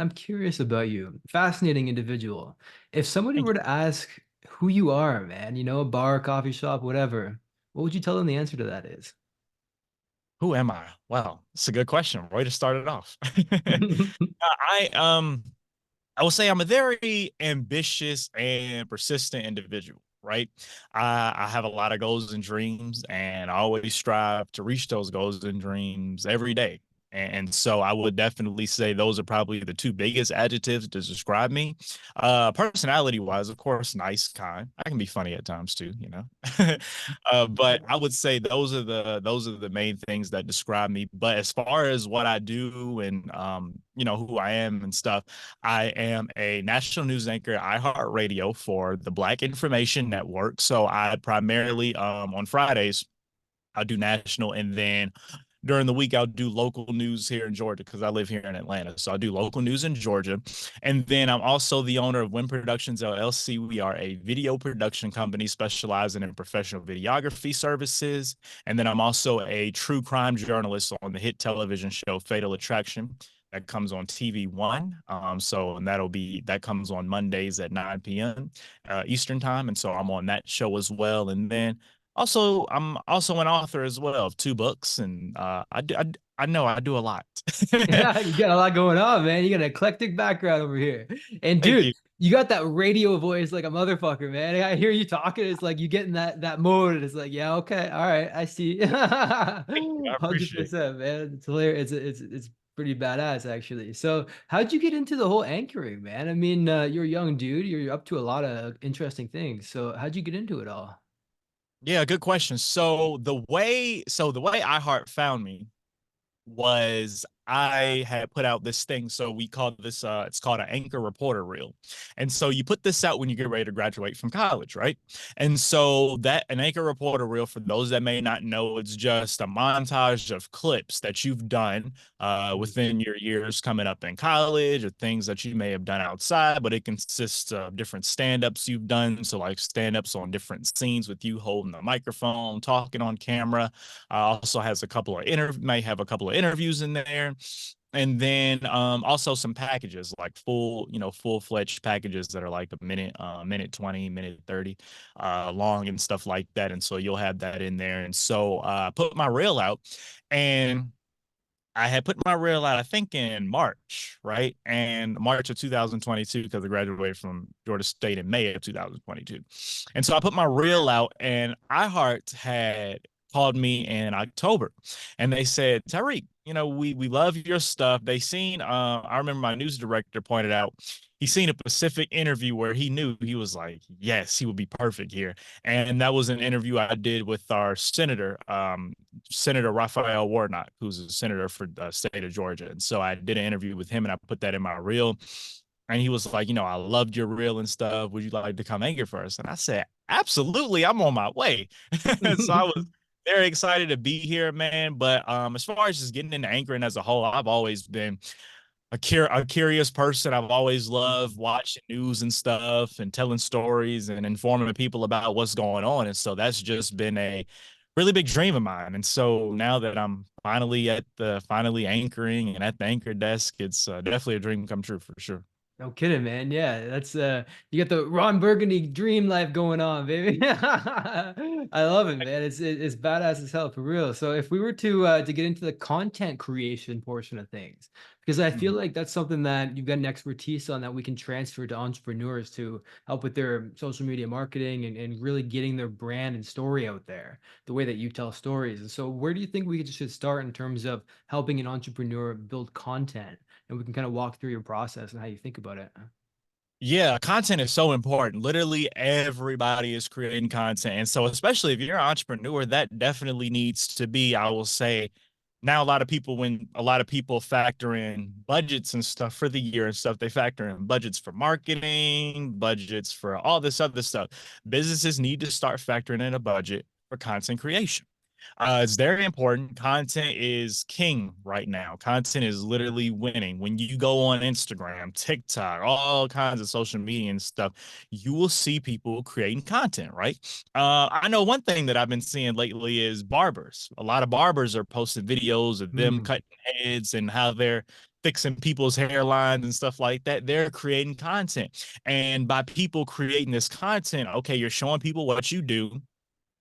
I'm curious about you. Fascinating individual. If somebody Thank were you. to ask who you are, man, a bar, coffee shop, whatever, what would you tell them the answer to that is? Who am I? Well, it's a good question. Way to start it off. I I will say I'm a very ambitious and persistent individual, right? I have a lot of goals and dreams, and I always strive to reach those goals and dreams every day. And so I would definitely say those are probably the two biggest adjectives to describe me. Personality wise, of course, nice, kind. I can be funny at times too, you know. But I would say those are the main things that describe me. But as far as what I do and who I am and stuff, I am a national news anchor at iHeartRadio for the Black Information Network. So I primarily on Fridays I'll do national, and then during the week I'll do local news here in Georgia because I live here in Atlanta. So I'll do local news in Georgia. And then I'm also the owner of Wynn Productions LLC. We are a video production company specializing in professional videography services. And then I'm also a true crime journalist on the hit television show Fatal Attraction that comes on TV One. And that comes on Mondays at 9 p.m. Eastern time. And so I'm on that show as well. And then also, I'm also an author as well of two books, and I know I do a lot. Yeah, you got a lot going on, man. You got an eclectic background over here. And Thank dude, you. you got that radio voice like a motherfucker, man. I hear you talking. It's like you get in that mode, and it's like, yeah, okay, all right, I see. Thank you. I appreciate it. 100%, man. It's hilarious. It's pretty badass, actually. So, how'd you get into the whole anchoring, man? I mean, you're a young dude. You're up to a lot of interesting things. So, how'd you get into it all? Yeah, good question. So the way iHeart found me was I had put out this thing. So we called this it's called an anchor reporter reel. And so you put this out when you get ready to graduate from college, right? And so that an anchor reporter reel, for those that may not know, it's just a montage of clips that you've done within your years coming up in college or things that you may have done outside, but it consists of different stand-ups you've done. So like stand-ups on different scenes with you holding the microphone, talking on camera. Also has a couple of may have a couple of interviews in there, and then also some packages like full-fledged packages that are like a minute, minute 20, minute 30 long and stuff like that. And so you'll have that in there. And so put my reel out, and I had put my reel out, I think in March, right? And March of 2022, because I graduated from Georgia State in May of 2022. And so I put my reel out, and iHeart had called me in October, and they said, Tyrik, we love your stuff. I remember my news director pointed out, he seen a Pacific interview where he knew, he was like, yes, he would be perfect here. And that was an interview I did with our senator, Senator Raphael Warnock, who's a senator for the state of Georgia. And so I did an interview with him, and I put that in my reel. And he was like, I loved your reel and stuff. Would you like to come anchor for us? And I said, absolutely, I'm on my way. So I was very excited to be here, man. But as far as just getting into anchoring as a whole, I've always been a curious person. I've always loved watching news and stuff and telling stories and informing people about what's going on. And so that's just been a really big dream of mine. And so now that I'm finally anchoring and at the anchor desk, it's definitely a dream come true for sure. No kidding, man. Yeah, that's you got the Ron Burgundy dream life going on, baby. I love it, man. It's badass as hell for real. So if we were to get into the content creation portion of things, because I feel Mhm. like that's something that you've got an expertise on that we can transfer to entrepreneurs to help with their social media marketing and really getting their brand and story out there, the way that you tell stories. And so where do you think we should start in terms of helping an entrepreneur build content? And we can kind of walk through your process and how you think about it. Yeah, content is so important. Literally everybody is creating content. And so, especially if you're an entrepreneur, that definitely needs to be, I will say, now when a lot of people factor in budgets and stuff for the year and stuff, they factor in budgets for marketing, budgets for all this other stuff. Businesses need to start factoring in a budget for content creation. It's very important. Content is king right now. Content is literally winning. When you go on Instagram, TikTok, all kinds of social media and stuff, you will see people creating content, right? I know one thing that I've been seeing lately is barbers. A lot of barbers are posting videos of them Mm. cutting heads and how they're fixing people's hairlines and stuff like that. They're creating content. And by people creating this content, okay, you're showing people what you do,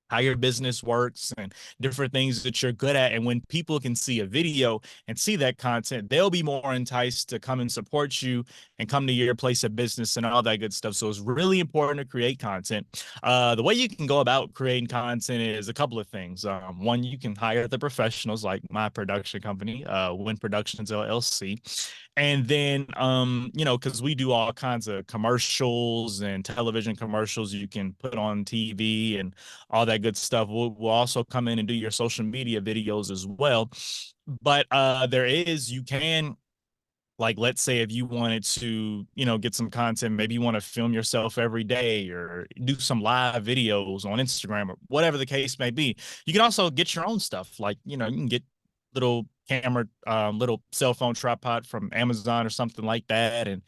how your business works, and different things that you're good at. And when people can see a video and see that content, they'll be more enticed to come and support you and come to your place of business and all that good stuff. So it's really important to create content. The way you can go about creating content is a couple of things. One, you can hire the professionals like my production company, Wynn Productions LLC. And then, because we do all kinds of commercials and television commercials you can put on TV and all that good stuff. We'll also come in and do your social media videos as well. But you can, like, let's say if you wanted to, get some content, maybe you want to film yourself every day or do some live videos on Instagram or whatever the case may be. You can also get your own stuff. Like, you can get little camera, little cell phone tripod from Amazon or something like that. And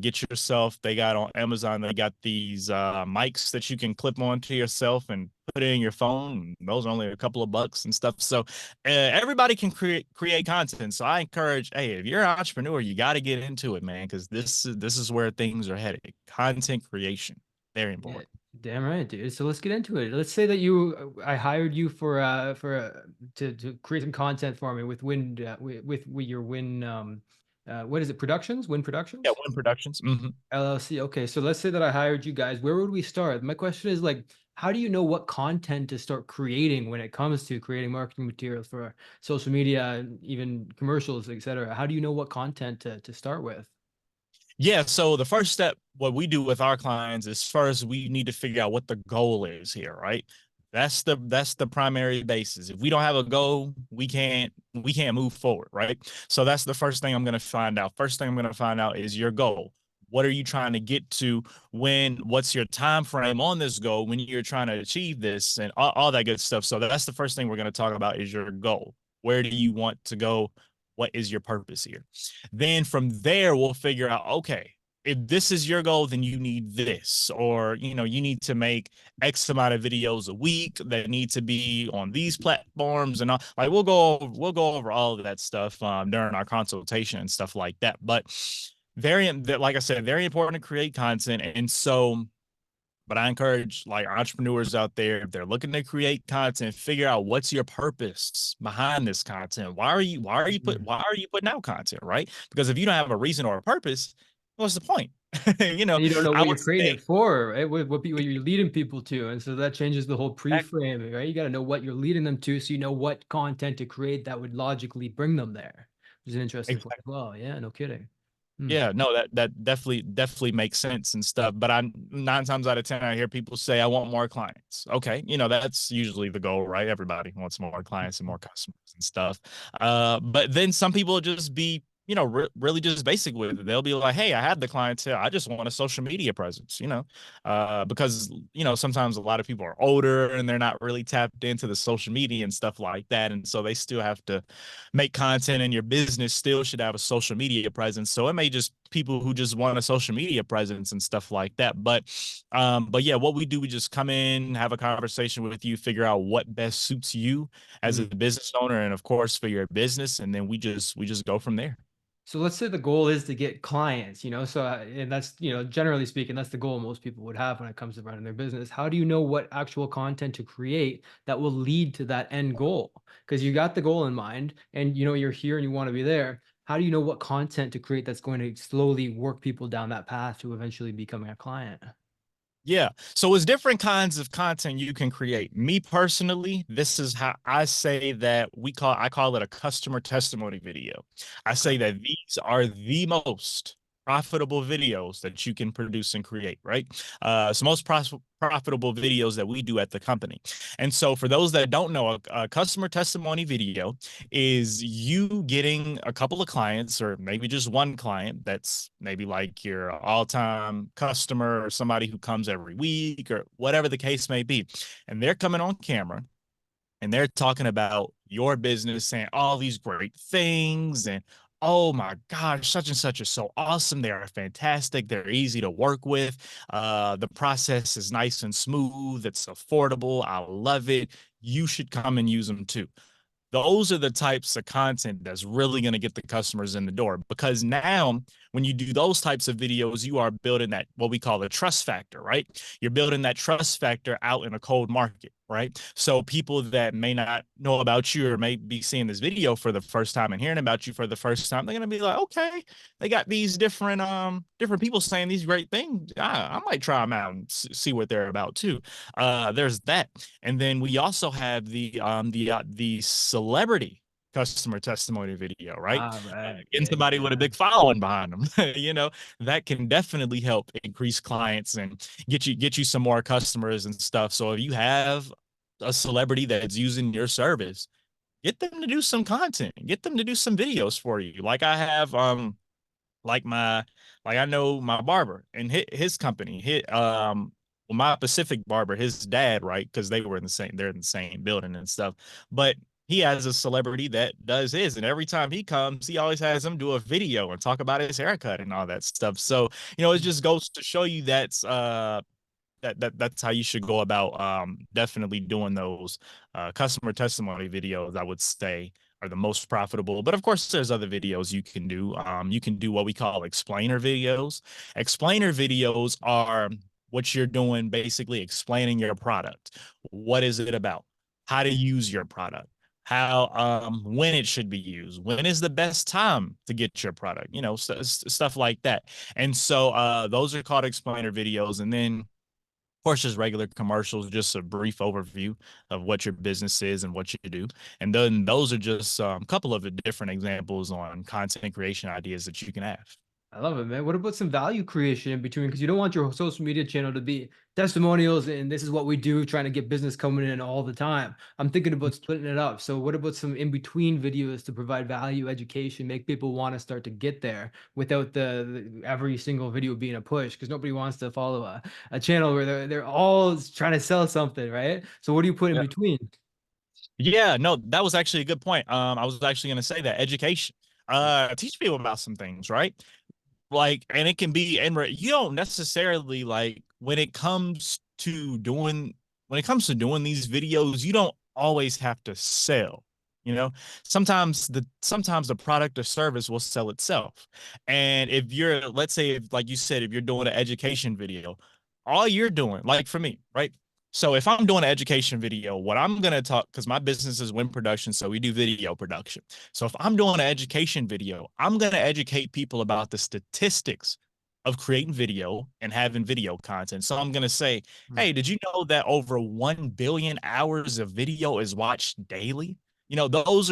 get yourself, they got on Amazon, they got these mics that you can clip onto yourself and put it in your phone. Those are only a couple of bucks and stuff. So everybody can create content. So I encourage, hey, if you're an entrepreneur, you got to get into it, man, because this is where things are headed. Content creation, very Yeah, important. damn right, dude. So let's get into it. Let's say that I hired you to create some content for me with with your Win what is it? Productions? Win Yeah, Productions? Win Productions. Hmm. LLC. Okay, so let's say that I hired you guys. Where would we start? My question is like, how do you know what content to start creating when it comes to creating marketing materials for social media and even commercials, etc.? How do you know what content to start with? Yeah, so the first step, what we do with our clients is first we need to figure out what the goal is here, right? That's the primary basis. If we don't have a goal, we can't move forward, right? So that's the first thing I'm going to find out. First thing I'm going to find out is your goal. What are you trying to get to? What's your time frame on this goal when you're trying to achieve this and all that good stuff. So that's the first thing we're going to talk about is your goal. Where do you want to go? What is your purpose here? Then from there, we'll figure out, okay, if this is your goal, then you need this, or, you need to make X amount of videos a week that need to be on these platforms and all. Like we'll go over all of that stuff during our consultation and stuff like that. But like I said, very important to create content. And so, but I encourage like entrepreneurs out there, if they're looking to create content, figure out what's your purpose behind this content. Why are you putting out content, right? Because if you don't have a reason or a purpose, what's the point? And you don't know I what would you're creating say it for, right? What you're leading people to, and so that changes the whole exactly, pre-framing, right? You gotta know what you're leading them to, so you know what content to create that would logically bring them there, which is an interesting point as exactly. well. Yeah, no kidding. Hmm. Yeah, no, that definitely makes sense and stuff. But I'm 9 times out of 10, I hear people say, I want more clients. Okay, that's usually the goal, right? Everybody wants more clients and more customers and stuff. But then some people just be, really just basic with it. They'll be like, hey, I have the clientele. I just want a social media presence, because sometimes a lot of people are older and they're not really tapped into the social media and stuff like that. And so they still have to make content, and your business still should have a social media presence. So it may just people who just want a social media presence and stuff like that. But yeah, what we do, we just come in, have a conversation with you, figure out what best suits you as a Hmm. business owner, and of course for your business, and then we just go from there. So let's say the goal is to get clients, so and that's, generally speaking, that's the goal most people would have when it comes to running their business. How do you know what actual content to create that will lead to that end goal? Because you got the goal in mind and you're here and you want to be there. How do you know what content to create that's going to slowly work people down that path to eventually becoming a client? Yeah. So it's different kinds of content you can create. Me personally, this is how I say that I call it a customer testimony video. I say Okay. that these are the most profitable videos that you can produce and create, right? So most profitable videos that we do at the company. And so for those that don't know, a customer testimony video is you getting a couple of clients or maybe just one client that's maybe like your all-time customer or somebody who comes every week or whatever the case may be. And they're coming on camera and they're talking about your business, saying all these great things and oh my gosh, such and such is so awesome. They are fantastic. They're easy to work with. The process is nice and smooth. It's affordable. I love it. You should come and use them too. those are the types of content that's really going to get the customers in the door. Because now when you do those types of videos, you are building that what we call a trust factor, right? You're building that trust factor out in a cold market, right? So people that may not know about you or may be seeing this video for the first time and hearing about you for the first time, they're gonna be like, okay, they got these different people saying these great things. I might try them out and see what they're about too. There's that. And then we also have the celebrity customer testimony video, right? Ah, right. Getting Big, somebody with a yeah. big following behind them, that can definitely help increase clients and get you some more customers and stuff. So if you have a celebrity that's using your service, get them to do some content, get them to do some videos for you. Like I have like my like I know my barber and his company hit well, my Pacific barber, his dad, right? Because they're in the same building and stuff. But he has a celebrity that does his, and every time he comes, he always has him do a video and talk about his haircut and all that stuff. So, it just goes to show you that's how you should go about definitely doing those customer testimony videos. I would say are the most profitable, but of course there's other videos you can do. You can do what we call explainer videos. Explainer videos are what you're doing, basically explaining your product. What is it about? How to use your product? How when it should be used? When is the best time to get your product? Stuff like that. And so those are called explainer videos. And then course, just regular commercials, just a brief overview of what your business is and what you do. And then those are just a couple of the different examples on content creation ideas that you can have. I love it, man. What about some value creation in between? Because you don't want your social media channel to be testimonials and this is what we do, trying to get business coming in all the time. I'm thinking about splitting it up. So, what about some in between videos to provide value, education, make people want to start to get there without the every single video being a push? Because nobody wants to follow a channel where they're all trying to sell something, right? So, what do you put in Yeah. between? Yeah, no, that was actually a good point. I was actually going to say that education, Yeah. teach people about some things, right? Like, and it can be, and you don't necessarily like when it comes to doing these videos, you don't always have to sell. You know, sometimes the product or service will sell itself. And if you're, let's say, if, like you said, if you're doing an education video, all you're doing, like for me, right? So if I'm doing an education video, what I'm gonna talk, because my business is Wynn Production, so we do video production. So if I'm doing an education video, I'm going to educate people about the statistics of creating video and having video content. So I'm going to say, Mm. hey, did you know that over 1 billion hours of video is watched daily? Those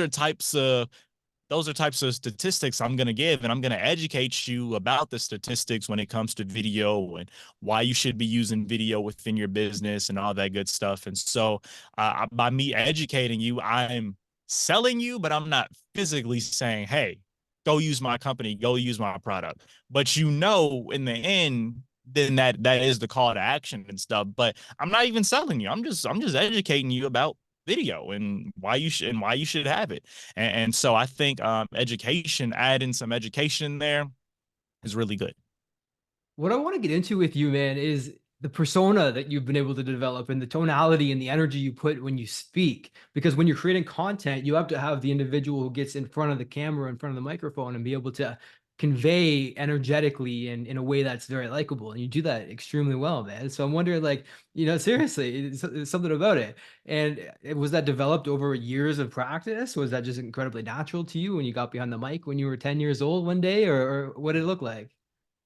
are types of statistics I'm going to give, and I'm going to educate you about the statistics when it comes to video and why you should be using video within your business and all that good stuff. And so by me educating you, I'm selling you, but I'm not physically saying, hey, go use my company, go use my product. But in the end, then that is the call to action and stuff. But I'm not even selling you. I'm just educating you about video and why you should have it. And so I think education, adding some education there is really good. What I want to get into with you, man, is the persona that you've been able to develop and the tonality and the energy you put when you speak. Because when you're creating content, you have to have the individual who gets in front of the camera, in front of the microphone, and be able to convey energetically and in a way that's very likable. And you do that extremely well, man. So I'm wondering, like, seriously, it's something about it. And was that developed over years of practice? Was that just incredibly natural to you when you got behind the mic when you were 10 years old one day, or what did it look like?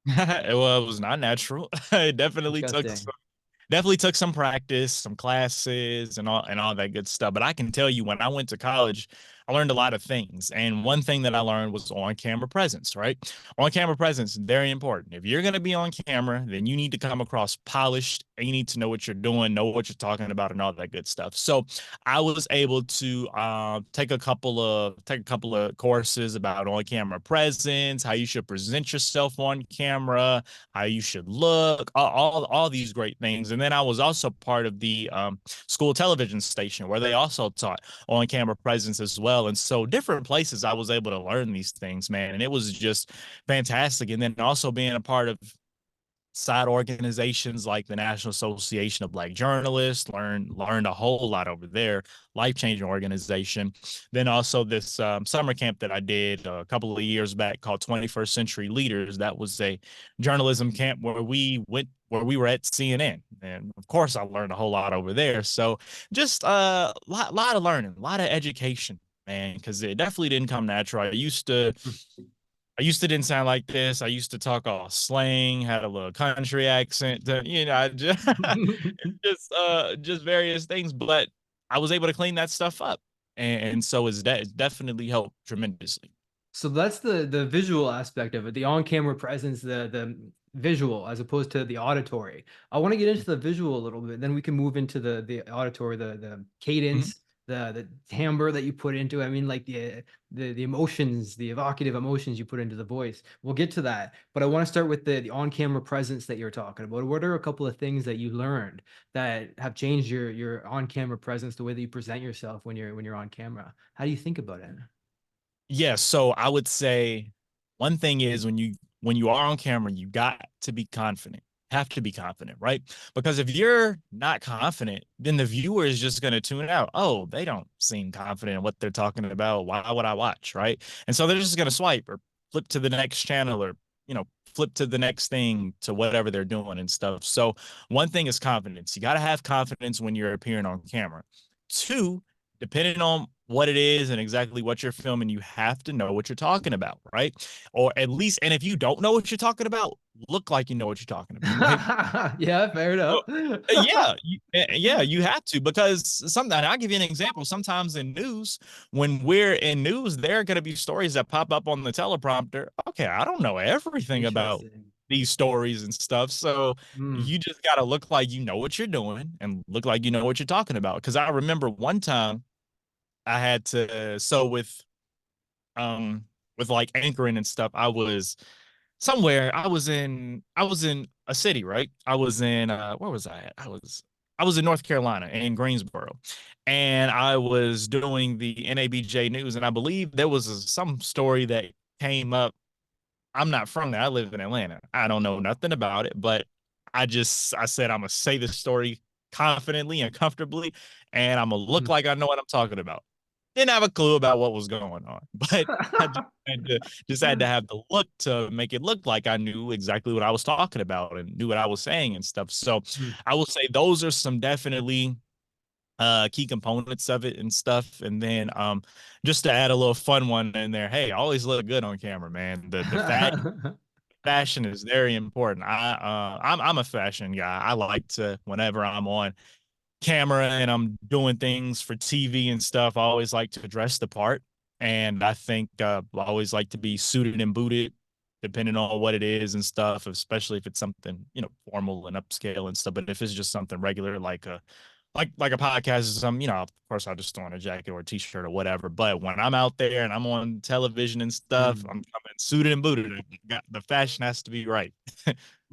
Well, it was not natural. It Interesting. definitely took some practice, some classes, and all that good stuff. But I can tell you, when I went to college, I learned a lot of things. And one thing that I learned was on camera presence, right? On camera presence, very important. If you're going to be on camera, then you need to come across polished and you need to know what you're doing, know what you're talking about, and all that good stuff. So I was able to take a couple of courses about on camera presence, how you should present yourself on camera, how you should look, all these great things. And then I was also part of the school television station where they also taught on camera presence as well. And so different places I was able to learn these things, man. And it was just fantastic. And then also being a part of side organizations like the National Association of Black Journalists, learned a whole lot over there, life-changing organization. Then also this summer camp that I did a couple of years back called 21st Century Leaders. That was a journalism camp where we were at CNN. And of course I learned a whole lot over there. So just a lot of learning, a lot of education, man, because it definitely didn't come natural. I used to didn't sound like this. I used to talk all slang, had a little country accent, I just various things, but I was able to clean that stuff up. And so it's definitely helped tremendously. So that's the visual aspect of it, the on-camera presence, the visual as opposed to the auditory. I want to get into the visual a little bit, then we can move into the auditory, the Mhm. cadence, the timbre that you put into it. I mean, like the emotions, the evocative emotions you put into the voice. We'll get to that, but I want to start with the on-camera presence that you're talking about. What are a couple of things that you learned that have changed your on-camera presence, the way that you present yourself when you're on camera? How do you think about it? Yeah, so I would say one thing is when you are on camera, you got to be confident. Have to be confident, right? Because if you're not confident, then the viewer is just going to tune out. Oh, they don't seem confident in what they're talking about. Why would I watch, right? And so they're just going to swipe or flip to the next channel or flip to the next thing to whatever they're doing and stuff. So one thing is confidence. You got to have confidence when you're appearing on camera. Two, depending on what it is and exactly what you're filming, you have to know what you're talking about, right? Or at least, and if you don't know what you're talking about, look like you know what you're talking about, right? Yeah, fair So, enough. yeah, you have to because sometimes I'll give you an example. Sometimes in news, when we're in news, there are going to be stories that pop up on the teleprompter. Okay, I don't know everything about Interesting. these stories and stuff. So Mm. you just got to look like you know what you're doing and look like you know what you're talking about. Because I remember one time I had to, so with like anchoring and stuff, I was somewhere. I was in a city, right? I was in where was I at? I was in North Carolina in Greensboro. And I was doing the NABJ news, and I believe there was some story that came up. I'm not from there. I live in Atlanta. I don't know nothing about it, but I said I'm gonna say this story confidently and comfortably, and I'm gonna look Mhm. like I know what I'm talking about. Didn't have a clue about what was going on, but I just had to have the look to make it look like I knew exactly what I was talking about and knew what I was saying and stuff. So Mm. I will say those are some definitely key components of it and stuff. And then just to add a little fun one in there, hey, always look good on camera, man. The fashion is very important. I'm a fashion guy. I like to whenever I'm on camera and I'm doing things for TV and stuff, I always like to dress the part. And I think I always like to be suited and booted, depending on what it is and stuff, especially if it's something, formal and upscale and stuff. But if it's just something regular, like like a podcast or something, of course I'll just throw on a jacket or a t-shirt or whatever. But when I'm out there and I'm on television and stuff, Mm. I'm coming suited and booted. The fashion has to be right.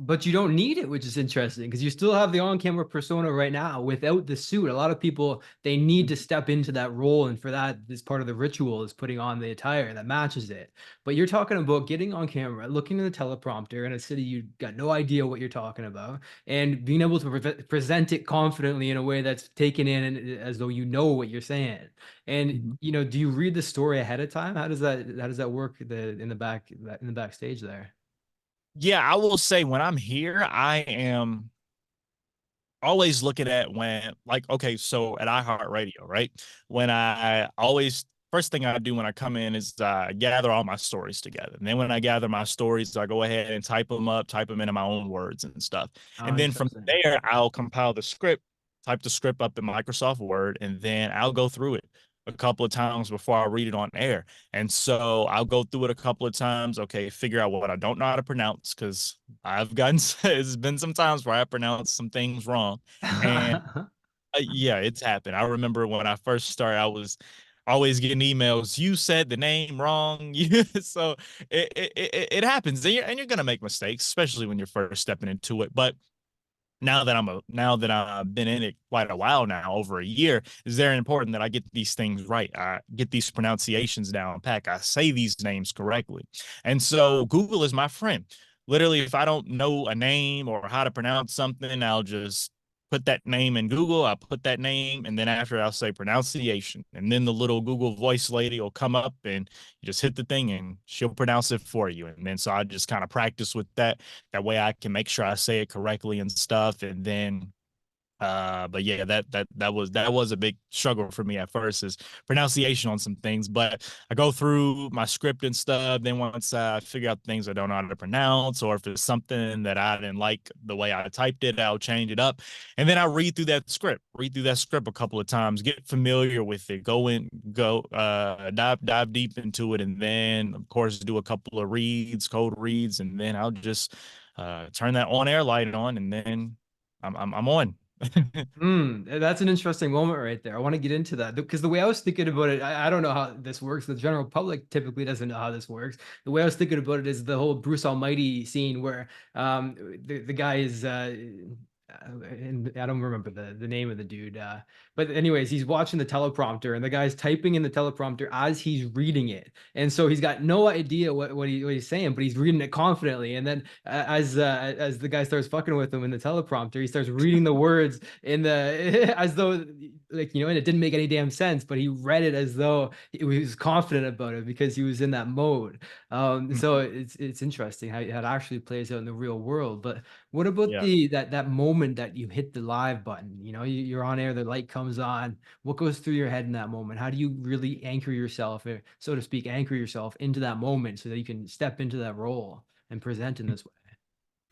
But you don't need it, which is interesting because you still have the on-camera persona right now without the suit. A lot of people, they need to step into that role, and for that, this part of the ritual is putting on the attire that matches it. But you're talking about getting on camera, looking at the teleprompter in a city you got no idea what you're talking about, and being able to present it confidently in a way that's taken in as though you know what you're saying. And Mhm. do you read the story ahead of time? How does that work in the backstage there? Yeah, I will say when I'm here, I am always looking at when like okay, so at iHeartRadio, right? When I always first thing I do when I come in is gather all my stories together. And then when I gather my stories, I go ahead and type them up, type them into my own words and stuff. Oh, And then from interesting. there, I'll compile the script, type the script up in Microsoft Word, and then I'll go through it a couple of times before I read it on air. And so I'll go through it a couple of times, okay, figure out what I don't know how to pronounce because I've gotten it's been some times where I pronounce some things wrong. And yeah, it's happened. I remember when I first started, I was always getting emails. You said the name wrong. So it happens, and you're gonna make mistakes, especially when you're first stepping into it. But now that I've been in it quite a while now, over a year, it's very important that I get these things right. I get these pronunciations down pack. I say these names correctly, and so Google is my friend. literally, if I don't know a name or how to pronounce something, I'll just put that name in Google. I'll put that name, and then after I'll say pronunciation, and then the little Google Voice lady will come up and you just hit the thing, and she'll pronounce it for you. And then so I just kind of practice with that. That way I can make sure I say it correctly and stuff, and then but yeah, that was a big struggle for me at first, is pronunciation on some things. But I go through my script and stuff. Then once I figure out things I don't know how to pronounce, or if it's something that I didn't like the way I typed it, I'll change it up. And then I read through that script a couple of times, get familiar with it, dive deep into it, and then of course do a couple of code reads, and then I'll just turn that on air light on, and then I'm on. That's an interesting moment right there. I want to get into that because the way I was thinking about it, I don't know how this works. The general public typically doesn't know how this works. The way I was thinking about it is the whole Bruce Almighty scene where the guy is and I don't remember the name of the dude. But anyways, he's watching the teleprompter and the guy's typing in the teleprompter as he's reading it. And so he's got no idea what he's saying, but he's reading it confidently. And then as the guy starts fucking with him in the teleprompter, he starts reading the words in the as though like and it didn't make any damn sense, but he read it as though he was confident about it because he was in that mode. So it's interesting how it actually plays out in the real world. But what about Yeah. that moment that you hit the live button? You're on air, the light comes on. What goes through your head in that moment? How do you really anchor yourself, or so to speak, anchor yourself into that moment so that you can step into that role and present in this way?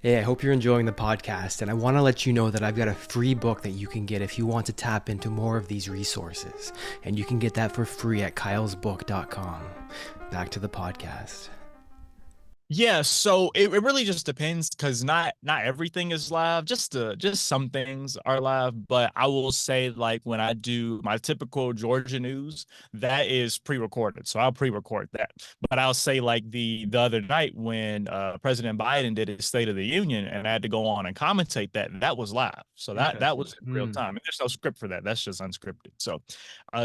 Hey, I hope you're enjoying the podcast, and I want to let you know that I've got a free book that you can get if you want to tap into more of these resources. And you can get that for free at kylesbook.com. Back to the podcast. Yeah, so it really just depends, because not everything is live. Just some things are live. But I will say, like, when I do my typical Georgia news, that is pre-recorded. So I'll pre-record that. But I'll say, like, the other night when President Biden did his State of the Union and I had to go on and commentate that was live. So that Interesting. was in real time. And there's no script for that. That's just unscripted. So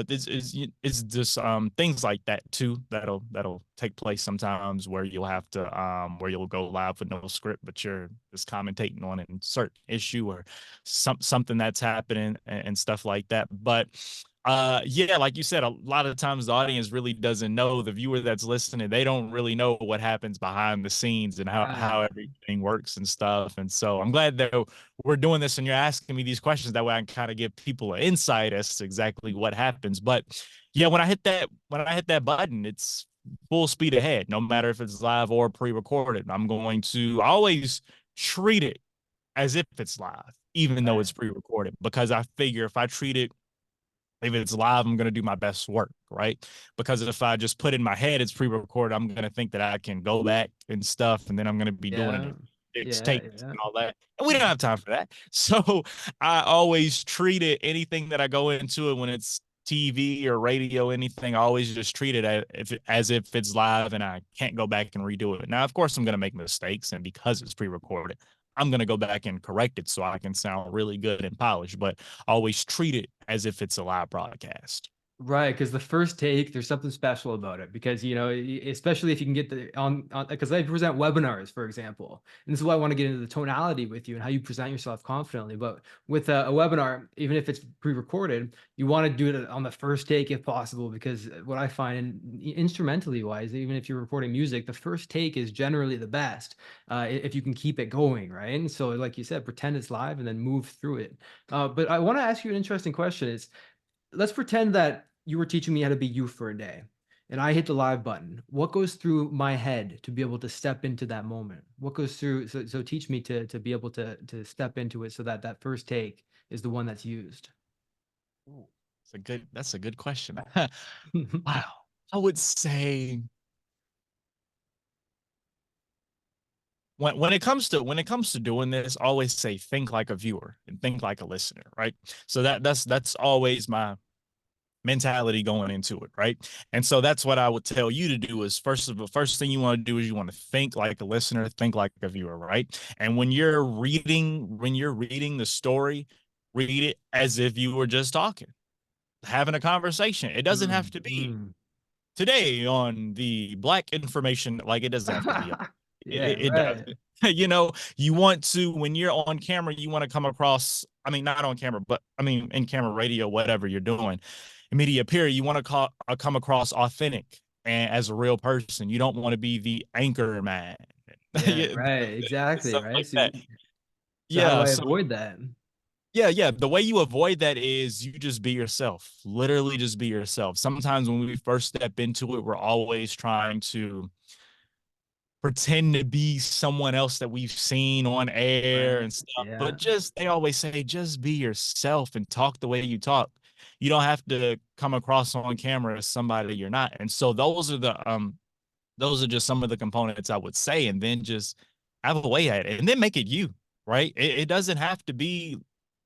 this is it's just things like that too that'll take place sometimes, where you'll go live with no script, but you're just commentating on an certain issue or something that's happening, and stuff like that. But yeah, like you said, a lot of times the audience really doesn't know, the viewer that's listening, they don't really know what happens behind the scenes and how Right. everything works and stuff. And so I'm glad that we're doing this and you're asking me these questions. That way I can kind of give people an insight as to exactly what happens. But yeah, when I hit that button, it's full speed ahead, no matter if it's live or pre-recorded. I'm going to always treat it as if it's live, even though Right. it's pre-recorded, because I figure if it's live, I'm going to do my best work, right? Because if I just put in my head it's pre-recorded, I'm going to think that I can go back and stuff, and then I'm going to be doing it Yeah. in six Yeah. takes Yeah. and all that. And we don't have time for that. So I always treat it, anything that I go into it, when it's TV or radio, anything, I always just treat it as if it's live, and I can't go back and redo it. Now, of course, I'm going to make mistakes, and because it's pre-recorded, I'm going to go back and correct it so I can sound really good and polished, but always treat it as if it's a live broadcast. Right, because the first take, there's something special about it. Because especially if you can get the on because I present webinars, for example, and this is why I want to get into the tonality with you and how you present yourself confidently. But with a webinar, even if it's pre-recorded, you want to do it on the first take if possible. Because what I find, instrumentally wise, even if you're recording music, the first take is generally the best if you can keep it going, right? And so, like you said, pretend it's live and then move through it. But I want to ask you an interesting question. Is let's pretend that you were teaching me how to be you for a day and I hit the live button. What goes through my head to be able to step into that moment? What goes through so teach me to be able to step into it so that that first take is the one that's used. Ooh, that's a good question. Wow. I would say, when it comes to doing this, always say think like a viewer and think like a listener, right? So that's always my mentality going into it, right? And so that's what I would tell you to do. Is first thing you want to do is you want to think like a listener, think like a viewer, right? And when you're reading the story, read it as if you were just talking, having a conversation. It doesn't have Mm, to be mm. today on the black information. Like, it doesn't have to be. Yeah, It does. right. You know, you want to, when you're on camera, you want to come across, I mean, not on camera, but I mean, in camera, radio, whatever you're doing, media period, you want to come across authentic and as a real person. You don't want to be the anchor man. Yeah, right, exactly, Stuff right? like So that. so how do Yeah. I So avoid that? yeah. The way you avoid that is you just be yourself. Literally just be yourself. Sometimes when we first step into it, we're always trying to pretend to be someone else that we've seen on air Right. and stuff. But Yeah. just they always say, just be yourself and talk the way you talk. You don't have to come across on camera as somebody you're not. And so those are just some of the components I would say, and then just have a way at it, and then make it you, right? It doesn't have to be,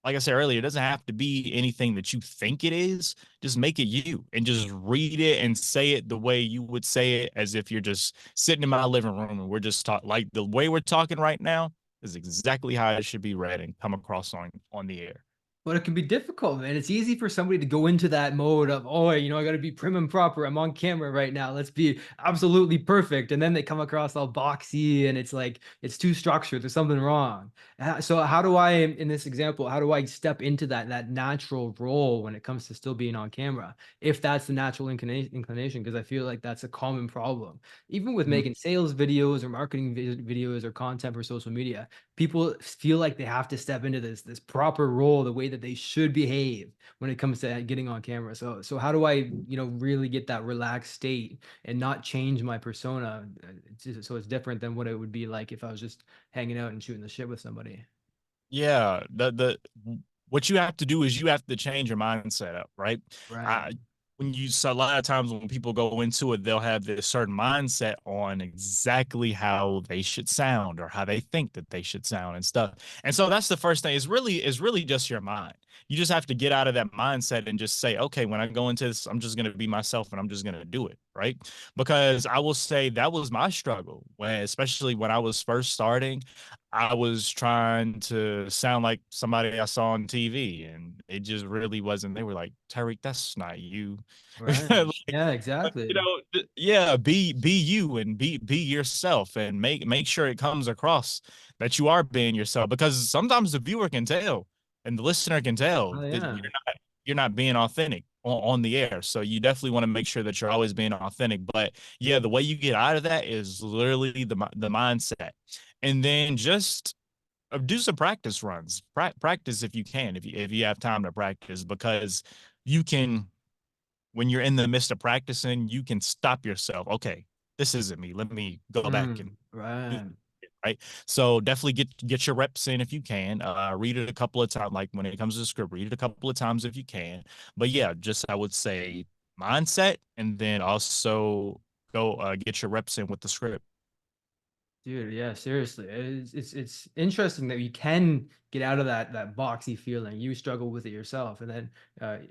like I said earlier, it doesn't have to be anything that you think it is. Just make it you, and just read it and say it the way you would say it, as if you're just sitting in my living room and we're just talking. Like the way we're talking right now is exactly how it should be read and come across on the air. But it can be difficult, man. It's easy for somebody to go into that mode of, oh, I got to be prim and proper. I'm on camera right now. Let's be absolutely perfect. And then they come across all boxy and it's like, it's too structured. There's something wrong. So how do I, in this example, how do I step into that natural role when it comes to still being on camera? If that's the natural inclination, because I feel like that's a common problem. Even with Mhm. making sales videos or marketing videos or content for social media, people feel like they have to step into this proper role the way that they should behave when it comes to getting on camera. So how do I, really get that relaxed state and not change my persona, so it's different than what it would be like if I was just hanging out and shooting the shit with somebody? Yeah, the what you have to do is you have to change your mindset up, right? Right. I when you so a lot of times when people go into it, they'll have this certain mindset on exactly how they should sound or how they think that they should sound and stuff. And so that's the first thing. Is really just your mind. You just have to get out of that mindset and just say, okay, when I go into this, I'm just gonna be myself and I'm just gonna do it, right? Because I will say that was my struggle when, especially when I was first starting. I was trying to sound like somebody I saw on TV, and it just really wasn't. They were like, "Tyrik, that's not you." Right. Yeah, exactly. Yeah, be you and be yourself, and make sure it comes across that you are being yourself. Because sometimes the viewer can tell, and the listener can tell Oh that yeah. you're not being authentic on the air. So you definitely want to make sure that you're always being authentic. But yeah, the way you get out of that is literally the mindset, and then just do some practice runs. Practice if you can, if you have time to practice, because you can, when you're in the midst of practicing, you can stop yourself. Okay, this isn't me. Let me go back and do Right. it, right. So definitely get your reps in if you can. Read it a couple of times. Like when it comes to the script, read it a couple of times if you can. But yeah, just I would say mindset, and then also go get your reps in with the script. Dude, yeah, seriously. It's interesting that you can get out of that boxy feeling. You struggle with it yourself, and then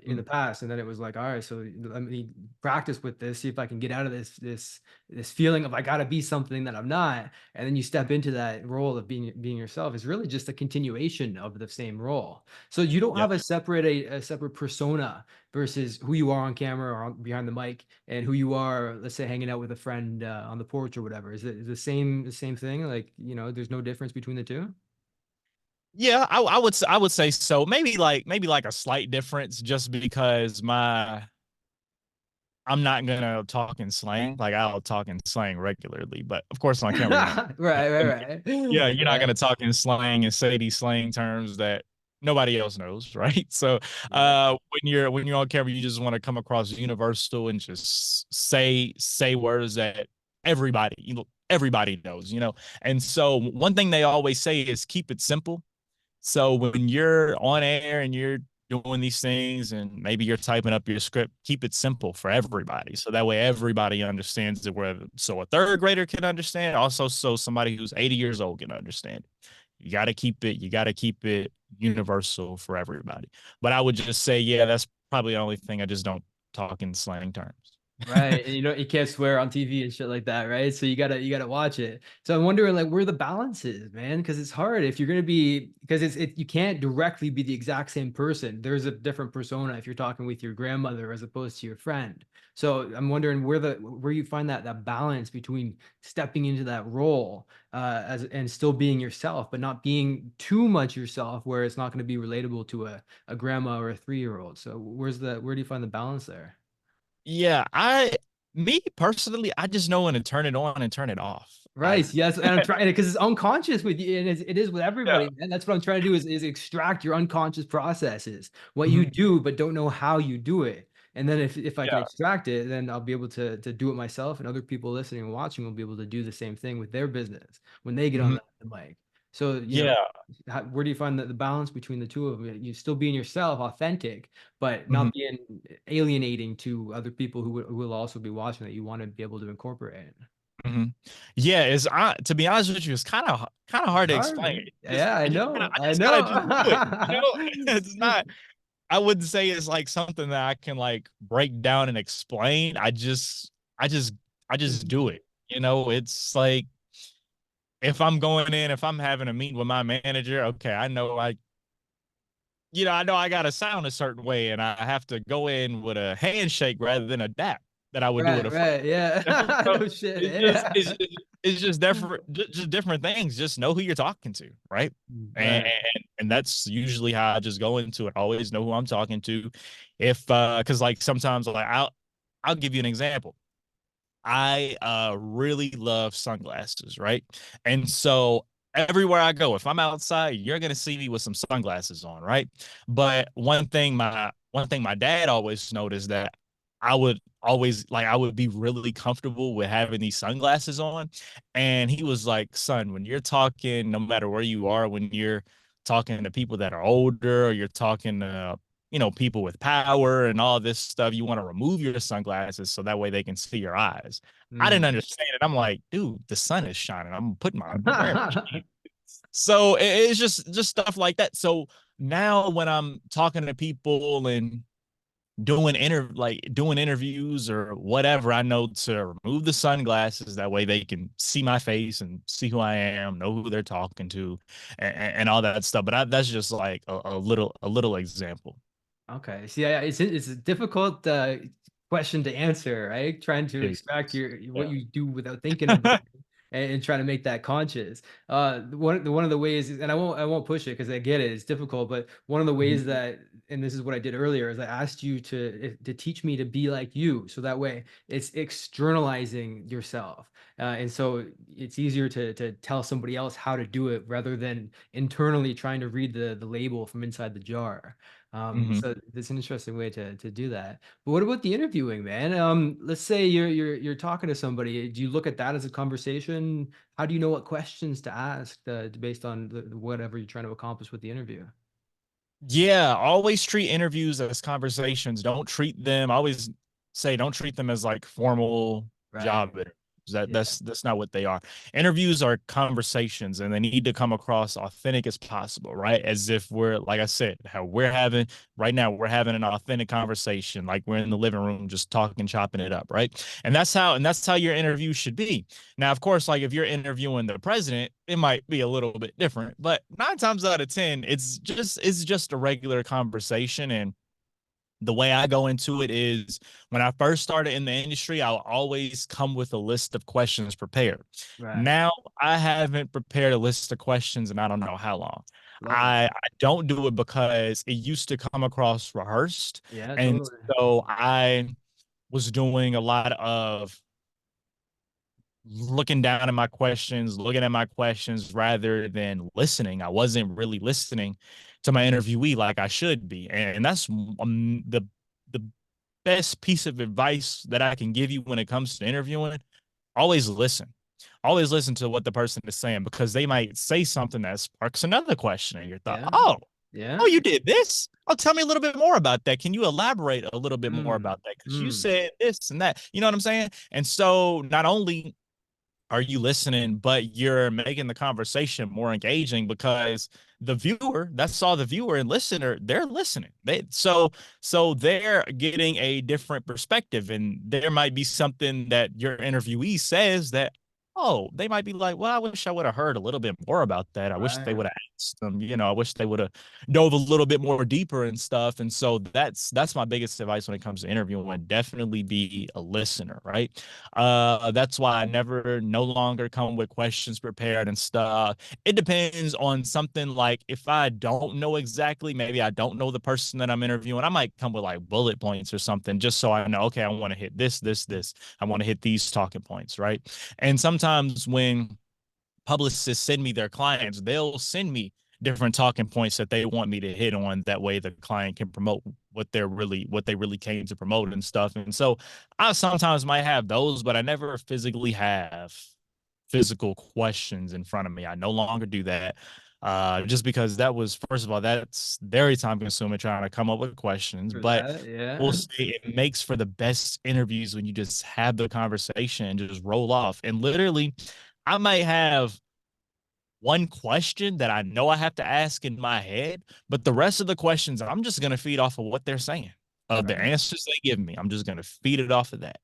in the Mm, past, and then it was like, all right, so let me practice with this, see if I can get out of this feeling of I gotta be something that I'm not. And then you step into that role of being yourself. It's really just a continuation of the same role. So you don't yep. have a separate persona versus who you are on camera or behind the mic and who you are, let's say, hanging out with a friend on the porch or whatever. Is it the same thing? Like, there's no difference between the two? Yeah, I would say so. Maybe like a slight difference, just because my I'm not gonna talk in slang. Like I'll talk in slang regularly, but of course on camera you're not. Right, right, right. Yeah, you're not Right, gonna talk in slang and say these slang terms that nobody else knows, right? So right. when you're on camera, you just want to come across universal and just say words that everybody knows, you know. And so one thing they always say is keep it simple. So when you're on air and you're doing these things and maybe you're typing up your script, keep it simple for everybody. So that way everybody understands it, where so a third grader can understand, also so somebody who's 80 years old can understand. You got to keep it universal for everybody. But I would just say, yeah, that's probably the only thing. I just don't talk in slang terms. Right. And you know, you can't swear on TV and shit like that, right? So you gotta watch it. So I'm wondering like where the balance is, man, because it's hard if you're gonna be because you can't directly be the exact same person. There's a different persona if you're talking with your grandmother as opposed to your friend. So I'm wondering where you find that balance between stepping into that role as and still being yourself, but not being too much yourself where it's not going to be relatable to a grandma or a 3-year-old. So where do you find the balance there? Yeah, me personally, I just know when to turn it on and turn it off. Right. Yes. And I'm trying because it's unconscious with you, and it is with Yeah. everybody. And that's what I'm trying to do is extract your unconscious processes, what you Mhm. do, but don't know how you do it. And then if I can Yeah. extract it, then I'll be able to do it myself, and other people listening and watching will be able to do the same thing with their business when they get on Mhm. the mic. So, Yeah. where do you find the balance between the two of them? You still being yourself, authentic, but Mhm. not being alienating to other people who will also be watching that you want to be able to incorporate. Mhm. Yeah, to be honest with you, it's kind of It's hard to hard, explain. man. Yeah, I know. I I just gotta just do it. know. It's not. I wouldn't say it's like something that I can like break down and explain. I just, I just do it. It's like if I'm having a meeting with my manager, okay, I know I got to sound a certain way, and I have to go in with a handshake rather than a dap that I would do with Right, a friend. right. Yeah. So No shit. it's just Yeah. it's just different, just different things. Just know who you're talking to, right? And Right. and that's usually how I just go into it. I always know who I'm talking to. If because like sometimes like I'll give you an example. I really love sunglasses, right? And so everywhere I go, if I'm outside, you're gonna see me with some sunglasses on, right? But one thing my dad always noticed that I would be really comfortable with having these sunglasses on. And he was like, son, when you're talking, no matter where you are, when you're talking to people that are older or you're talking to people with power and all this stuff, you want to remove your sunglasses so that way they can see your eyes. I didn't Mm. understand it. I'm like, dude, the sun is shining. I'm wearing my shades. So it's just stuff like that. So now when I'm talking to people and doing interviews or whatever, I know to remove the sunglasses. That way they can see my face and see who I am, know who they're talking to, and all that stuff. But that's just like a little example. Okay. See, it's a difficult question to answer, right? Trying to It extract is. what Yeah. you do without thinking about it and trying to make that conscious. One of the ways, and I won't push it because I get it, it's difficult. But one of the Mhm. ways that, and this is what I did earlier, is I asked you to teach me to be like you, so that way it's externalizing yourself, and so it's easier to tell somebody else how to do it rather than internally trying to read the label from inside the jar. Mhm. So that's an interesting way to do that. But what about the interviewing, man? Let's say you're talking to somebody. Do you look at that as a conversation? How do you know what questions to ask based on whatever you're trying to accomplish with the interview? Yeah, always treat interviews as conversations. Don't treat them. I always say don't treat them as like formal Right. job interviews. That Yeah. that's not what they are. Interviews are conversations and they need to come across authentic as possible, right? As if we're like I said, how we're having right now, we're having an authentic conversation, like we're in the living room just talking, chopping it up, right? And that's how your interview should be. Now, of course, like if you're interviewing the president, it might be a little bit different, but 9 times out of 10, it's just a regular conversation. And the way I go into it is when I first started in the industry, I'll always come with a list of questions prepared. Right. Now I haven't prepared a list of questions and I don't know how long. Love it. I don't do it because it used to come across rehearsed. Yeah, And totally. so I was doing a lot of looking down at my questions, looking at my questions rather than listening. I wasn't really listening to my interviewee like I should be. And that's the best piece of advice that I can give you when it comes to interviewing. Always listen. Always listen to what the person is saying because they might say something that sparks another question in your thought. Yeah. Oh, Yeah. you did this? Oh, tell me a little bit more about that. Can you elaborate a little bit more Mm. about that? Because you Mm. said this and that. You know what I'm saying? And so not only are you listening, but you're making the conversation more engaging because the viewer, that's all the viewer and listener, they're listening. So they're getting a different perspective. And there might be something that your interviewee says that, oh, they might be like, well, I wish I would have heard a little bit more about that. I wish they Right. would have asked them, I wish they would have dove a little bit more deeper and stuff. And so that's my biggest advice when it comes to interviewing. Definitely be a listener, right? That's why I never no longer come with questions prepared and stuff. It depends on something like if I don't know exactly, maybe I don't know the person that I'm interviewing, I might come with like bullet points or something just so I know, okay, I want to hit this, this, this. I want to hit these talking points, right? And sometimes when publicists send me their clients, they'll send me different talking points that they want me to hit on. That way the client can promote what they really came to promote and stuff. And so I sometimes might have those, but I never physically have physical questions in front of me. I no longer do that. Just because that was, first of all, that's very time consuming trying to come up with questions, For but that, we'll yeah. say it makes for the best interviews when you just have the conversation and just roll off. And literally, I might have one question that I know I have to ask in my head, but the rest of the questions, I'm just going to feed off of what they're saying, of the Right. answers they give me. I'm just going to feed it off of that.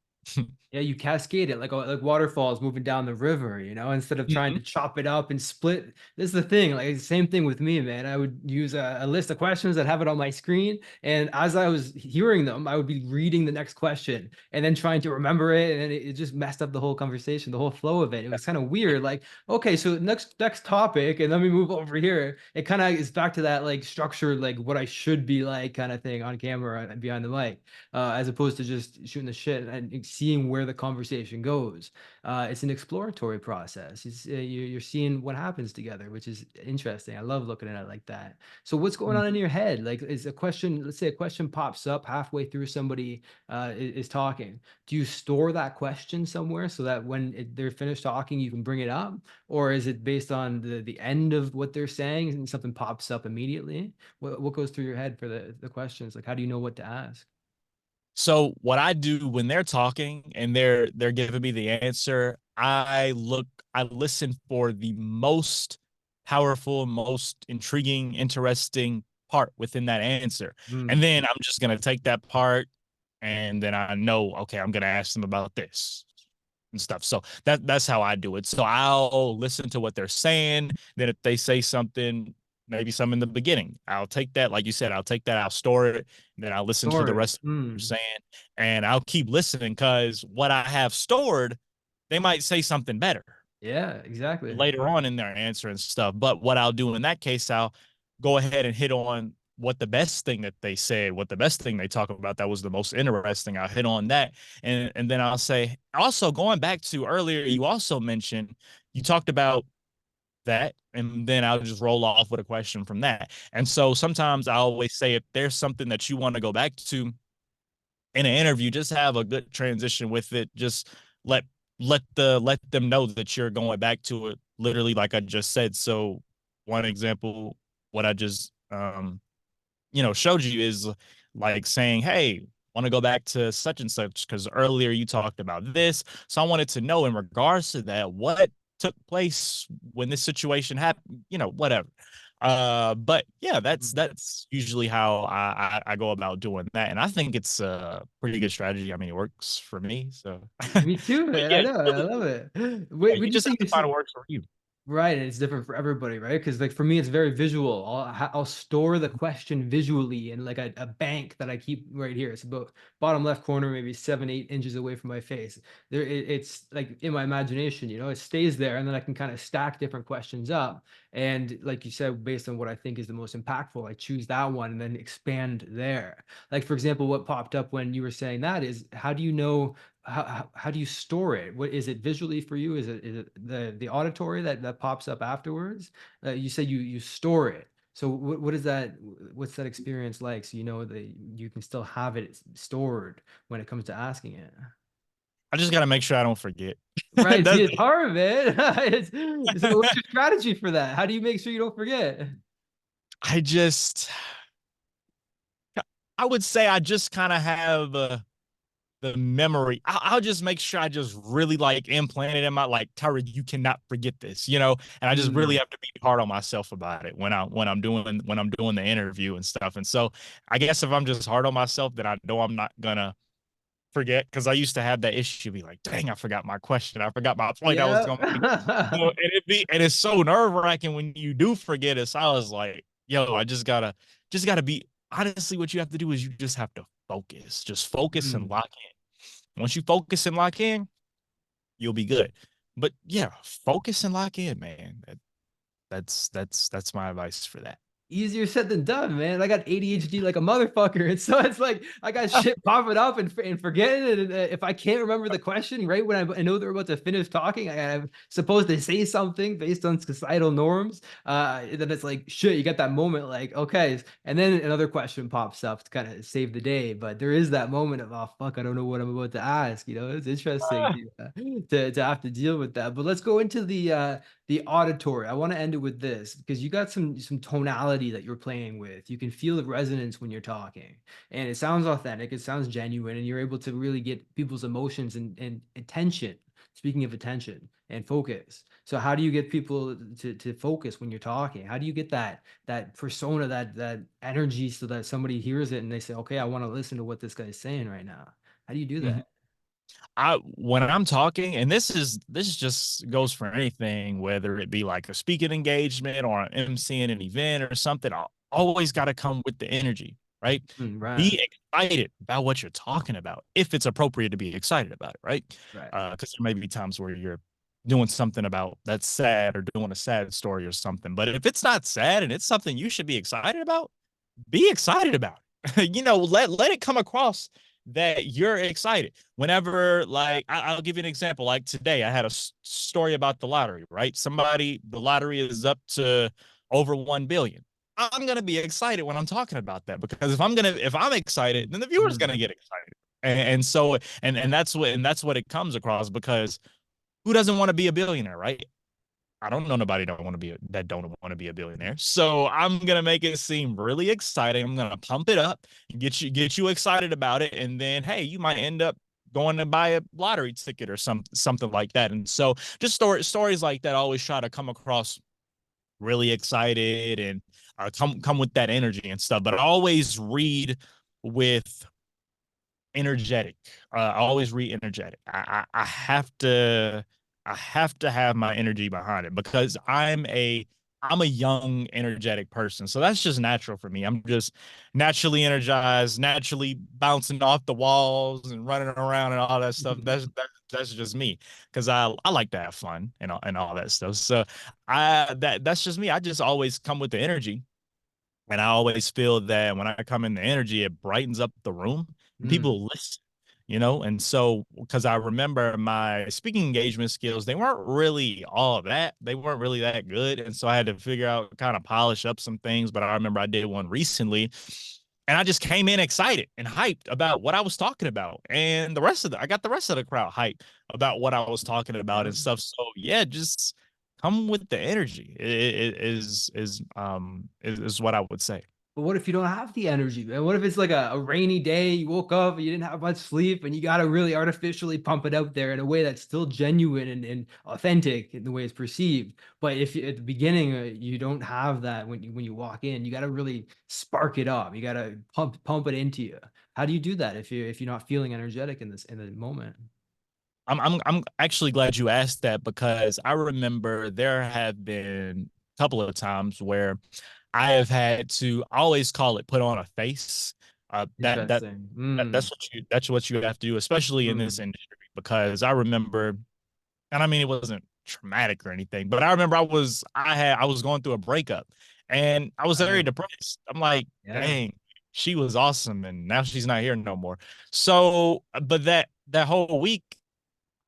Yeah, you cascade it like waterfalls moving down the river, instead of trying to Mhm. chop it up and split. This is the thing, like same thing with me, man. I would use a list of questions that have it on my screen, and as I was hearing them, I would be reading the next question and then trying to remember it, and then it just messed up the whole conversation, the whole flow of it. It was kind of weird. Like, okay, so next topic, and let me move over here. It kind of is back to that like structured, like what I should be like kind of thing on camera and behind the mic, as opposed to just shooting the shit and seeing where the conversation goes. It's an exploratory process. You're seeing what happens together, which is interesting. I love looking at it like that. So, what's going on in Mhm. your head? Like, is a question, let's say a question pops up halfway through somebody is talking. Do you store that question somewhere so that when they're finished talking, you can bring it up? Or is it based on the end of what they're saying and something pops up immediately? What goes through your head for the questions? Like, how do you know what to ask? So what I do when they're talking and they're giving me the answer, I listen for the most powerful, most intriguing, interesting part within that answer. And Mm, then I'm just gonna take that part and then I know, okay, I'm gonna ask them about this and stuff. So that's how I do it. So I'll listen to what they're saying. Then if they say something, maybe some in the beginning, I'll take that, like you said, I'll take that, I'll store it, and then I'll listen to the store it. rest of what they're Mm. saying, and I'll keep listening because what I have stored, they might say something better Yeah, exactly. later on in their answer and stuff. But what I'll do in that case, I'll go ahead and hit on what the best thing that they said, what the best thing they talk about that was the most interesting. I'll hit on that. And then I'll say, also going back to earlier, you also mentioned you talked about that, and then I'll just roll off with a question from that. And so sometimes I always say if there's something that you want to go back to in an interview, just have a good transition with it. Just let let them know that you're going back to it, literally like I just said. So one example, what I just showed you is like saying, hey, want to go back to such and such because earlier you talked about this. So I wanted to know in regards to that, what took place when this situation happened, whatever. But yeah, that's usually how I go about doing that. And I think it's a pretty good strategy. I mean, it works for me. So Me too, but man. yeah, I know. I really, love it. yeah, Wait, would you you just say have you to find see? what works for you. Right, and it's different for everybody, right? Because like for me, it's very visual. I'll store the question visually in like a bank that I keep right here. It's about bottom left corner, maybe 7, 8 inches away from my face. It's like in my imagination, it stays there, and then I can kind of stack different questions up. And like you said, based on what I think is the most impactful, I choose that one and then expand there. Like for example, what popped up when you were saying that is, how do you know how do you store it? What is it visually for you? Is it the auditory that pops up afterwards? You said you store it. So what is that? What's that experience like? So you know that you can still have it stored when it comes to asking it. I just got to make sure I don't forget. Right. See, That's it's hard, man. So what's your strategy for that? How do you make sure you don't forget? I just I would say I just kind of have the memory. I'll just make sure I just really like implant it in my like Tyrik, you cannot forget this, you know. And I just really Mm. have to be hard on myself about it when I'm doing the interview and stuff. And so I guess if I'm just hard on myself, then I know I'm not gonna forget, because I used to have that issue, be like, dang, I forgot my question, I forgot my point I was Yeah. gonna make. You know, and it's so nerve wracking when you do forget it. So I was like, yo, I just gotta be honestly, what you have to do is you just have to focus. Just focus and Mm. lock in. Once you focus and lock in, you'll be good. But yeah, focus and lock in, man. That's my advice for that. Easier said than done, man. I got ADHD like a motherfucker, and so it's like I got shit popping up and forgetting it. And if I can't remember the question right when I know they're about to finish talking, I'm supposed to say something based on societal norms. Then it's like shit. You got that moment, like okay, and then another question pops up to kind of save the day. But there is that moment of oh fuck, I don't know what I'm about to ask. You know, it's interesting to have to deal with that. But let's go into the auditory. I want to end it with this because you got some tonality that you're playing with. You can feel the resonance when you're talking, and it sounds authentic. It sounds genuine, and you're able to really get people's emotions and attention. Speaking of attention and focus, so how do you get people to focus when you're talking? How do you get that persona, that energy, so that somebody hears it and they say, "Okay, I want to listen to what this guy's saying right now." How do you do Mhm. that? I when I'm talking, and this just goes for anything, whether it be like a speaking engagement or an MC in an event or something, I always got to come with the energy, right? Mm, right, Be excited about what you're talking about, if it's appropriate to be excited about it, right? right. Because there may be times where you're doing something about that's sad or doing a sad story or something. But if it's not sad and it's something you should be excited about it. Let it come across that you're excited. Whenever, like, I'll give you an example. Like today, I had a story about the lottery, right? The lottery is up to over 1 billion. I'm gonna be excited when I'm talking about that, because if I'm excited, then the viewer's gonna Mm. get excited. And so that's what it comes across, because who doesn't want to be a billionaire, right? I don't know nobody that don't want to be a billionaire. So I'm gonna make it seem really exciting. I'm gonna pump it up, get you excited about it, and then hey, you might end up going to buy a lottery ticket or something like that. And so just stories like that always try to come across really excited and come with that energy and stuff. But I always read with energetic. I always read energetic. I have to have my energy behind it, because I'm a young, energetic person. So that's just natural for me. I'm just naturally energized, naturally bouncing off the walls and running around and all that stuff. That's just me, because I like to have fun and all that stuff. So that's just me. I just always come with the energy. And I always feel that when I come in the energy, it brightens up the room and Mm. people listen, you know? And so, because I remember my speaking engagement skills, they weren't really all that. They weren't really that good. And so I had to figure out, kind of polish up some things. But I remember I did one recently, and I just came in excited and hyped about what I was talking about. And I got the rest of the crowd hyped about what I was talking about Yeah. and stuff. So yeah, just come with the energy is what I would say. But what if you don't have the energy, man? What if it's like a rainy day, you woke up, you didn't have much sleep, and you gotta really artificially pump it out there in a way that's still genuine and authentic in the way it's perceived. But if at the beginning you don't have that when you walk in, you gotta really spark it up. You gotta pump it into you. How do you do that if you're not feeling energetic in the moment? I'm actually glad you asked that, because I remember there have been a couple of times where I have had to, I always call it, put on a face. Uh, that that Interesting. Mm, that's what you have to do, especially in this mm. industry, because I remember, and I mean, it wasn't traumatic or anything, but I remember I was going through a breakup, and I was very Wow. depressed. I'm like, Yeah. dang, she was awesome, and now she's not here no more. So, but that whole week,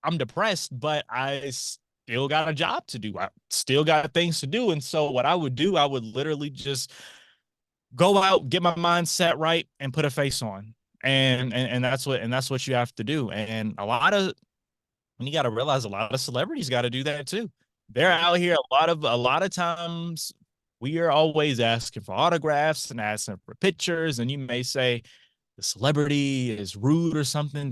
I'm depressed, but I still got a job to do. I still got things to do. And so what I would do, I would literally just go out, get my mindset right, and put a face on. And that's what you have to do. And you got to realize, a lot of celebrities got to do that too. They're Yeah. out here a lot of times. We are always asking for autographs and asking for pictures, and you may say the celebrity is rude or something.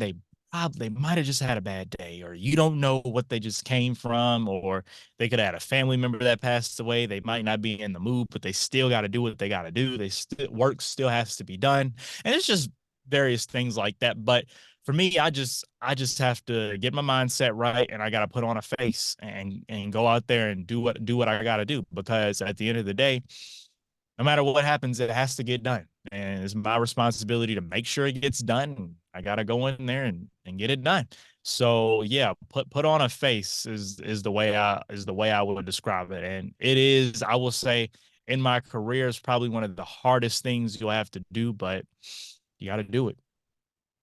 they might have just had a bad day, or you don't know what they just came from, or they could have had a family member that passed away. They might not be in the mood, but they still got to do what they got to do. Work still has to be done, and it's just various things like that. But for me, I just have to get my mindset right, and I got to put on a face and go out there and do what I got to do, because at the end of the day, no matter what happens, it has to get done. And it's my responsibility to make sure it gets done. I gotta go in there and get it done. So yeah, put on a face is the way I would describe it. And it is, I will say, in my career, is probably one of the hardest things you'll have to do, but you gotta do it.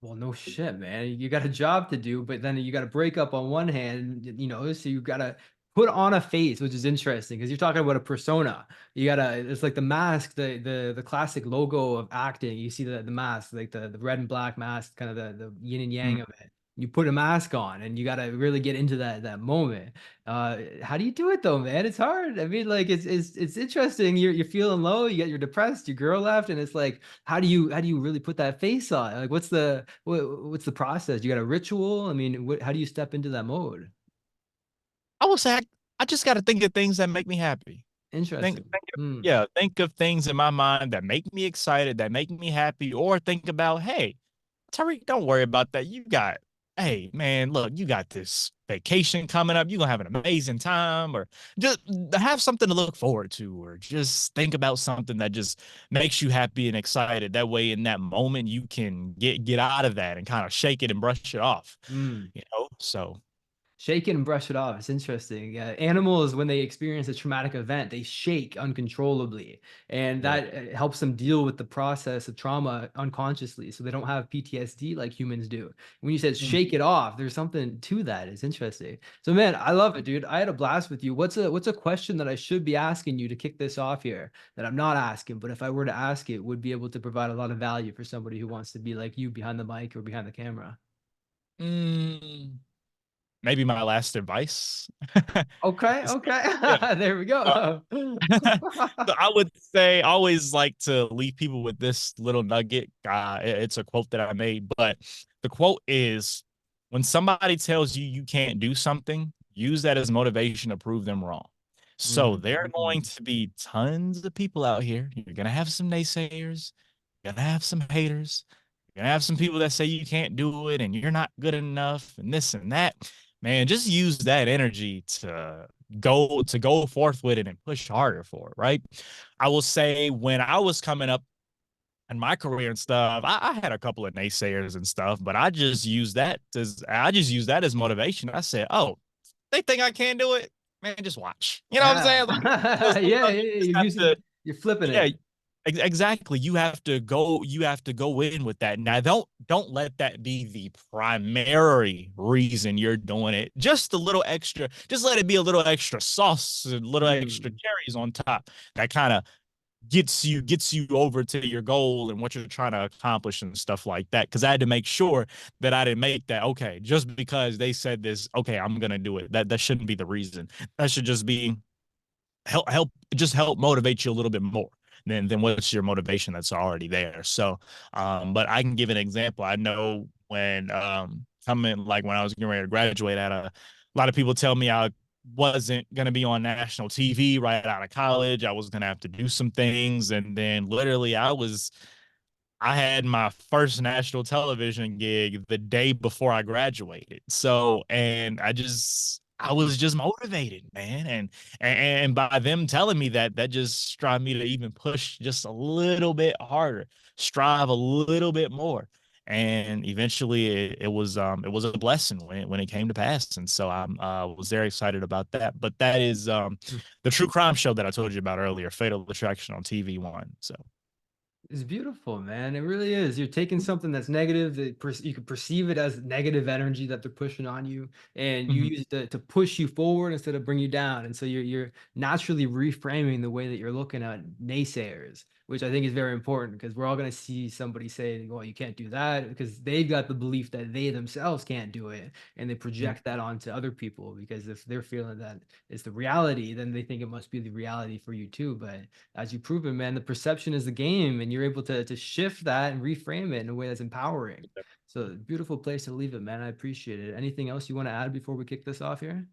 Well, no shit, man. You got a job to do, but then you got to break up on one hand, so you got to put on a face, which is interesting because you're talking about a persona. You gotta, it's like the mask, the classic logo of acting. You see the mask, like the red and black mask, kind of the yin and Mm. yang of it. You put a mask on and you got to really get into that moment. How do you do it though, man? It's hard. I mean, like it's interesting. You're feeling low, you're depressed, your girl left, and it's like, how do you really put that face on? Like, what's the process? You got a ritual? I mean, how do you step into that mode? I will say I just gotta think of things that make me happy. Interesting. Mm, Think of things in my mind that make me excited, that make me happy, or think about, hey, Tyrik, don't worry about that. Hey, man, look, you got this vacation coming up. You're gonna have an amazing time, or just have something to look forward to, or just think about something that just makes you happy and excited. That way, in that moment, you can get out of that and kind of shake it and brush it off. mm. So Shake it and brush it off. It's interesting. Animals, when they experience a traumatic event, they shake uncontrollably, and yeah. that helps them deal with the process of trauma unconsciously, so they don't have PTSD like humans do. When you said Mm. shake it off, there's something to that. It's interesting. So, man, I love it, dude. I had a blast with you. What's a question that I should be asking you to kick this off here that I'm not asking, but if I were to ask it, would be able to provide a lot of value for somebody who wants to be like you behind the mic or behind the camera? Mm, maybe my last advice. Okay, Is- okay. yeah. There we Uh, go. So I would say I always like to leave people with this little nugget. It's a quote that I made, but the quote is, when somebody tells you you can't do something, use that as motivation to prove them wrong. So Mm, there are going mm, to be tons of people out here. You're going to have some naysayers, you're going to have some haters, you're going to have some people that say you can't do it and you're not good enough and this and that. Man, just use that energy to go forth with it and push harder for it, right? I will say, when I was coming up in my career and stuff, I had a couple of naysayers and stuff, but I just used that as motivation. I said, "Oh, they think I can't do it, man. Just watch." You know what I'm yeah. saying? Like, Yeah, yeah, sometimes you yeah, just you're have to, you're flipping yeah, it. exactly. You have to go in with that. Now, don't let that be the primary reason you're doing it. Just let it be a little extra sauce, a little extra Mm, cherries on top. That kind of gets you over to your goal and what you're trying to accomplish and stuff like that. Because I had to make sure that I didn't make that, okay, just because they said this, okay, I'm gonna do it. That shouldn't be the reason. That should just be help motivate you a little bit more than what's your motivation that's already there. So but I can give an example. I know when coming, like, when I was getting ready to graduate, a lot of people tell me I wasn't going to be on national TV right out of college. I was going to have to do some things, and then literally I had my first national television gig the day before I graduated. So, and I was just motivated, man. And by them telling me that, that just strived me to even push just a little bit harder, strive a little bit more. And eventually it was a blessing when it came to pass. And so I'm was very excited about that. But that is mm. the true crime show that I told you about earlier, Fatal Attraction on TV1. So It's beautiful, man. It really is. You're taking something that's negative, that you can perceive it as negative energy that they're pushing on you, and you mhm. use it to push you forward instead of bring you down. And so you're naturally reframing the way that you're looking at naysayers, which I think is very important because we're all going to see somebody say, "Well, you can't do that," because they've got the belief that they themselves can't do it, and they project that onto other people because if they're feeling that it's the reality, then they think it must be the reality for you too. But as you've proven, man, the perception is the game, and you're able to shift that and reframe it in a way that's empowering. So beautiful place to leave it, man. I appreciate it. Anything else you want to add before we kick this off here?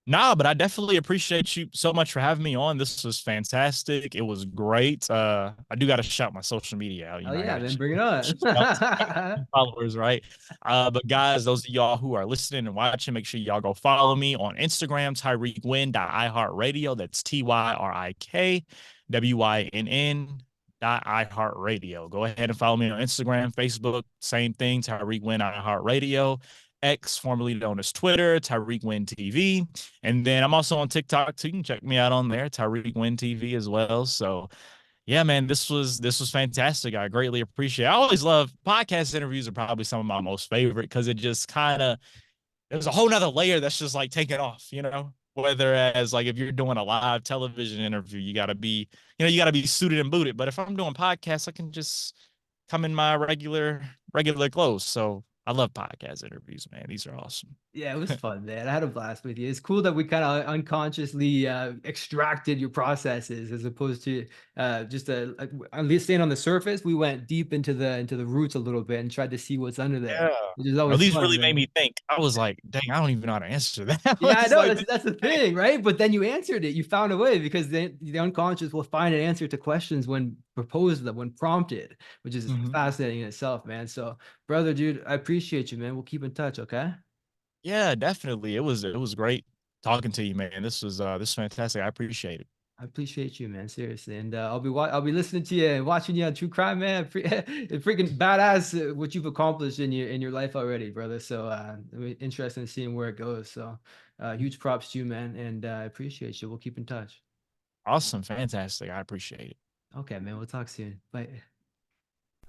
Nah, but I definitely appreciate you so much for having me on. This was fantastic. It was great. I do got to shout my social media out. Oh I yeah, got man, to bring it on. shout out to followers, right? But guys, those of y'all who are listening and watching, make sure y'all go follow me on Instagram, TyrikWynn.iHeartRadio. That's TYRIKWYNN iHeartRadio. Go ahead and follow me on Instagram, Facebook, same thing, Tyrik Wynn iHeartRadio. X, formerly known as Twitter, Tyrik Wynn TV. And then I'm also on TikTok too. You can check me out on there, Tyrik Wynn TV as well. So yeah, man, this was fantastic. I greatly appreciate it. I always love podcast interviews are probably some of my most favorite because it just kind of there's a whole nother layer that's just like taking off, you know. Whereas like if you're doing a live television interview, you gotta be, you gotta be suited and booted. But if I'm doing podcasts, I can just come in my regular clothes. So I love podcast interviews, man. These are awesome. Yeah, it was fun, man. I had a blast with you. It's cool that we kind of unconsciously extracted your processes as opposed to just at least staying on the surface. We went deep into the roots a little bit and tried to see what's under there, Yeah. which is No, always these fun, really made man. me think. I was like, dang, I don't even know how to answer that. I Yeah, I was know like, that's the thing, right? But then you answered it. You found a way because the unconscious will find an answer to questions when proposed them, when prompted, which is mhm. fascinating in itself, man. So, brother, dude, I appreciate you, man. We'll keep in touch, okay? Yeah, definitely. It was great talking to you, man. This is fantastic. I appreciate it. I appreciate you, man. Seriously, and I'll be listening to you and watching you on True Crime, man. It's freaking badass what you've accomplished in your life already, brother. So it'll be interesting in seeing where it goes. So huge props to you, man, and I appreciate you. We'll keep in touch. Awesome, fantastic. I appreciate it. Okay, man. We'll talk soon. Bye.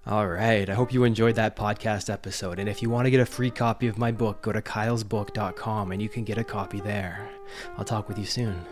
All right. I hope you enjoyed that podcast episode. And if you want to get a free copy of my book, go to kylesbook.com and you can get a copy there. I'll talk with you soon.